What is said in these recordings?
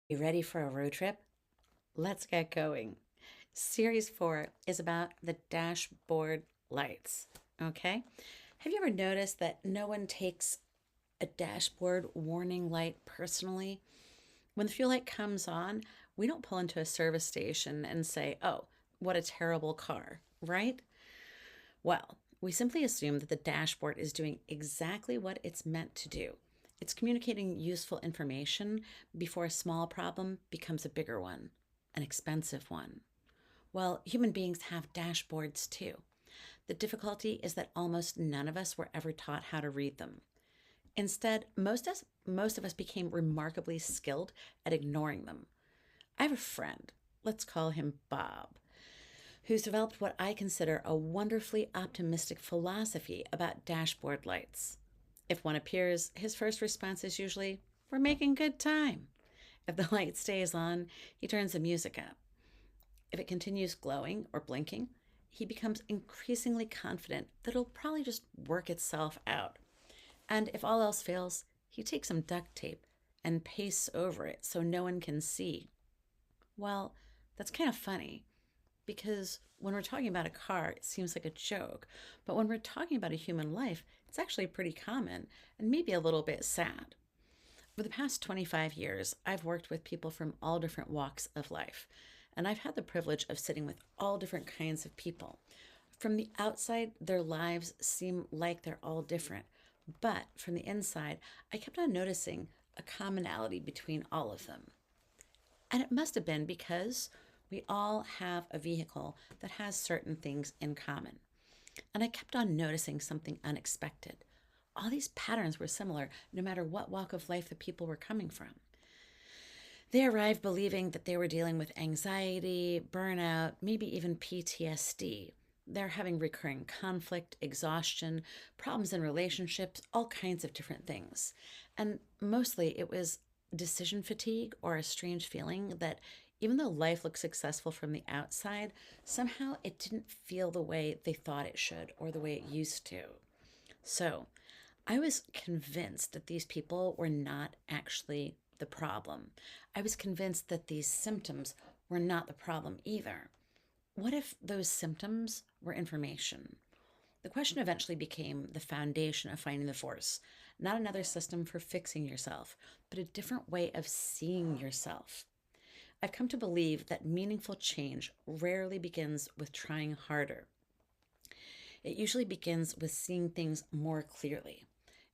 You ready for a road trip? Let's get going. Series 4 is about the dashboard lights. Okay? Have you ever noticed that no one takes a dashboard warning light personally? When the fuel light comes on, we don't pull into a service station and say, oh, what a terrible car, right? Well, we simply assume that the dashboard is doing exactly what it's meant to do. It's communicating useful information before a small problem becomes a bigger one, an expensive one. Well, human beings have dashboards too. The difficulty is that almost none of us were ever taught how to read them. Instead, most of us became remarkably skilled at ignoring them. I have a friend, let's call him Bob, who's developed what I consider a wonderfully optimistic philosophy about dashboard lights. If one appears, his first response is usually, "We're making good time." If the light stays on, he turns the music up. If it continues glowing or blinking, he becomes increasingly confident that it'll probably just work itself out. And if all else fails, he takes some duct tape and pastes over it so no one can see. Well, that's kind of funny because when we're talking about a car, it seems like a joke. But when we're talking about a human life, it's actually pretty common and maybe a little bit sad. For the past 25 years, I've worked with people from all different walks of life, and I've had the privilege of sitting with all different kinds of people. From the outside, their lives seem like they're all different, but from the inside, I kept on noticing a commonality between all of them. And it must have been because we all have a vehicle that has certain things in common. And I kept on noticing something unexpected. All these patterns were similar no matter what walk of life the people were coming from. They arrived believing that they were dealing with anxiety, burnout, maybe even PTSD. They're having recurring conflict, exhaustion, problems in relationships, all kinds of different things. And mostly it was decision fatigue or a strange feeling that even though life looked successful from the outside, somehow it didn't feel the way they thought it should or the way it used to. So I was convinced that these people were not actually the problem. I was convinced that these symptoms were not the problem either. What if those symptoms were information? The question eventually became the foundation of finding the force, not another system for fixing yourself, but a different way of seeing yourself. I've come to believe that meaningful change rarely begins with trying harder. It usually begins with seeing things more clearly.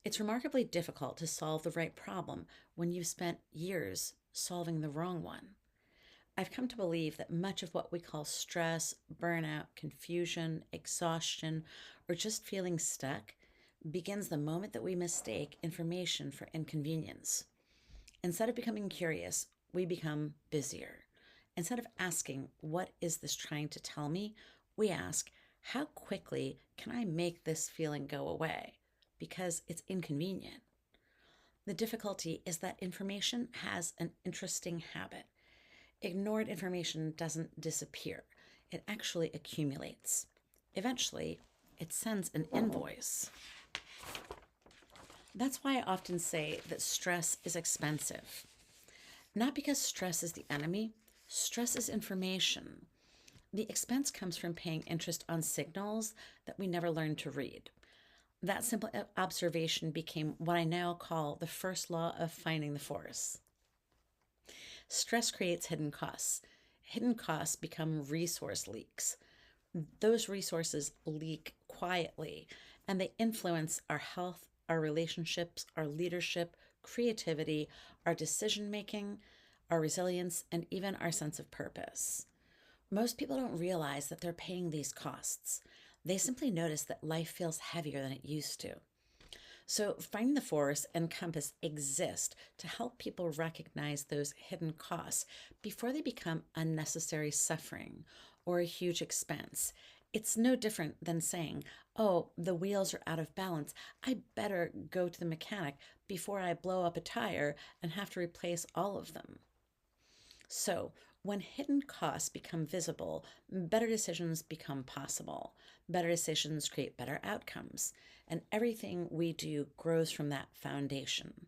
It's remarkably difficult to solve the right problem when you've spent years solving the wrong one. I've come to believe that much of what we call stress, burnout, confusion, exhaustion, or just feeling stuck begins the moment that we mistake information for inconvenience. Instead of becoming curious, we become busier. Instead of asking, "What is this trying to tell me?" we ask, "How quickly can I make this feeling go away?" Because it's inconvenient. The difficulty is that information has an interesting habit. Ignored information doesn't disappear, it actually accumulates. Eventually, it sends an invoice. That's why I often say that stress is expensive. Not because stress is the enemy, stress is information. The expense comes from paying interest on signals that we never learned to read. That simple observation became what I now call the first law of finding the force. Stress creates hidden costs. Hidden costs become resource leaks. Those resources leak quietly and they influence our health, our relationships, our leadership, creativity, our decision making, our resilience, and even our sense of purpose. Most people don't realize that they're paying these costs. They simply notice that life feels heavier than it used to. So, Finding the Force and Compass exist to help people recognize those hidden costs before they become unnecessary suffering or a huge expense. It's no different than saying, "Oh, the wheels are out of balance. I better go to the mechanic before I blow up a tire and have to replace all of them." So, when hidden costs become visible, better decisions become possible. Better decisions create better outcomes, and everything we do grows from that foundation.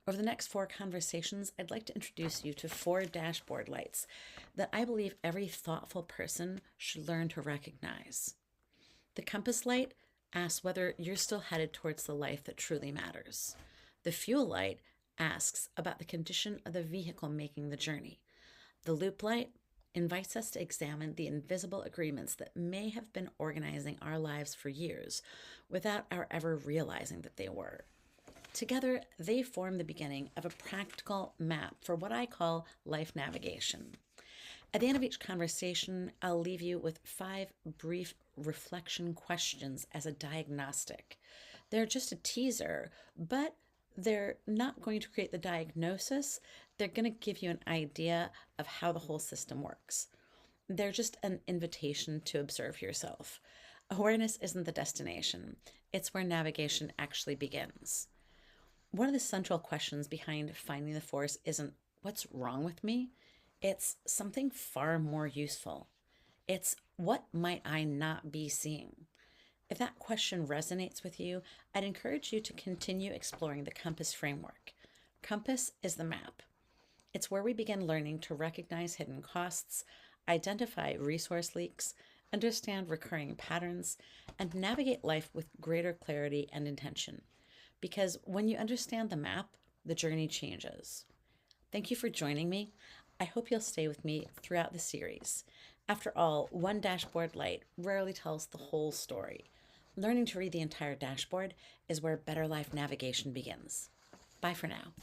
Over the next 4 conversations, I'd like to introduce you to 4 dashboard lights that I believe every thoughtful person should learn to recognize. The compass light asks whether you're still headed towards the life that truly matters. The fuel light asks about the condition of the vehicle making the journey. The loop light invites us to examine the invisible agreements that may have been organizing our lives for years without our ever realizing that they were. Together, they form the beginning of a practical map for what I call life navigation. At the end of each conversation, I'll leave you with 5 brief reflection questions as a diagnostic. They're just a teaser, but they're not going to create the diagnosis. They're going to give you an idea of how the whole system works. They're just an invitation to observe yourself. Awareness isn't the destination, it's where navigation actually begins. One of the central questions behind finding the force isn't what's wrong with me, it's something far more useful. It's what might I not be seeing? If that question resonates with you, I'd encourage you to continue exploring the Compass framework. Compass is the map. It's where we begin learning to recognize hidden costs, identify resource leaks, understand recurring patterns, and navigate life with greater clarity and intention. Because when you understand the map, the journey changes. Thank you for joining me. I hope you'll stay with me throughout the series. After all, one dashboard light rarely tells the whole story. Learning to read the entire dashboard is where better life navigation begins. Bye for now.